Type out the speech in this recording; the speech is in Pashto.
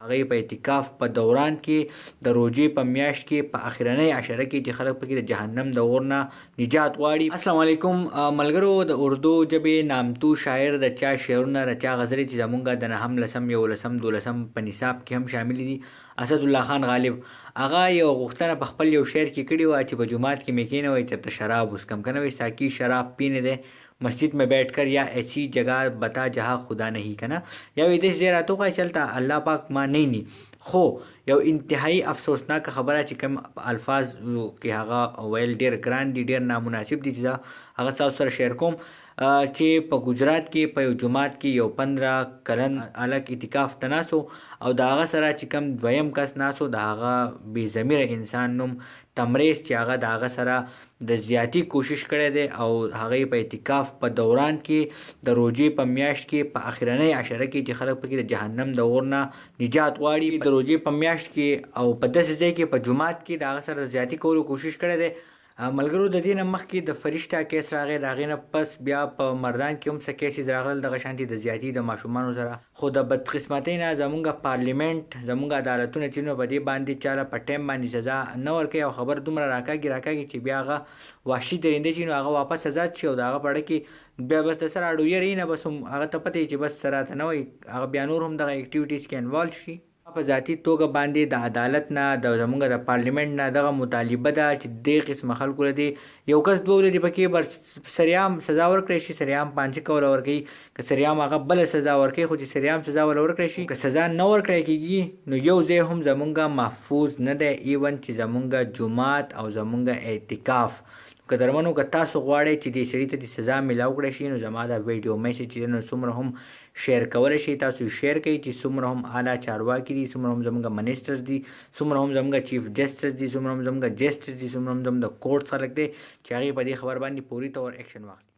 هغه په اعتکاف په دوران کې د روژې په میاشت کې په اخرنۍ عشره کې چې خلک پکې د جهنم د اور نه نجات غواړي. السلام علیکم ملګرو. د اردو ژبې نامتو شاعر د چا شعرونه د چا غزلې چې زمونږ د نهم لسم یولسم دولسم په نصاب کې هم شامل دي، اسد الله خان غالب هغه یو غوښتنه په خپل یو شعر کې کړې وه چې په جومات کې مې کېنوئ چېرته شراب وڅکم کنه وی ساقی شراب پینے دے مسجد میں بیٹھ کر یا ایسی جگہ بتا جہاں خدا نہیں کنه یا وی دې زیرا تو چلتا الله پاک ما نه ني. خو یو انتهایی افسوسناک خبره چې کوم الفاظ کې هغه ویل ډیر ګران دي، ډیر نامناسب دي چې هغه تاسو سره شیر کوم. چې په گجرات کې په یو جماعت کې یو 15 کلن الک اعتکاف تناسو او د هغه سره چې کوم دویم کس ناسو د هغه بې ضمیره انسان نوم تمریز چې هغه د هغه سره د زیاتی کوشش کړی دی او هغه په اعتکاف په دوران کې د روژې په میاشت کې په اخرنۍ عشره کې چې خلک پکې د جهنم د اور نه نجات غواړي، د روژې په میاشت کې او په داسې ځای کې په جومات کې د هغه سره د زیاتی کولو کوشش کړی دی. ملګرو د دې نه مخکې د فرشته کیس راغی، د هغې نه پس بیا په مردان کې هم څه کیسز راغلل دغه شانتې د زیاتي د ماشومانو سره. خو د بدقسمتۍ نه زمونږ پارلیمنت زمونږ عدالتونه چې نو په دې باندې چاله په ټایم باندې سزا نه ورکوي او خبر دومره راکاږي چې بیا هغه وحشي درنده چې نو هغه واپس ازاد شي او د هغه په اړه کې بیا بس د سره اړو یېرې نه بس هم هغه ته پته چې بس سره ته نه وایي هغه بیا نور هم دغه اکټیویټیز کې انوالو شي. په ذاتي توګه باندې د عدالت نه د زمونږ د پارلیمنت نه دغه مطالبه ده چې دې قسمه خلکو له دې یو کس دوه ورځې پکې بر سریعام سزا ورکړی شي، سریعام پانچه کوله ورکوي، که سریعام هغه بله سزا ورکوي خو چې سریعام سزا وله ورکړی شي. که سزا نه ورکړی کېږي نو یو ځای هم زمونږ محفوظ نه دی، ایون چې زمونږ جومات او زمونږ اعتکاف. که درمنو که تاسو غواړئ چې دې سړي ته د سزا میلاو کړی شي نو زما دا ویډیو میسج چې نو څومره هم شیر کولی شئ تاسو شیر کوئ چې څومره هم اعلی چارواکي دي، څومره هم زموږ منسټرز دي، څومره هم زموږ چیف جسټس دي، څومره هم زموږ جسټس دي، څومره هم زموږ د کورټس خلک دي چې هغې په دې خبر باندې پوري طور ایکشن واخلي.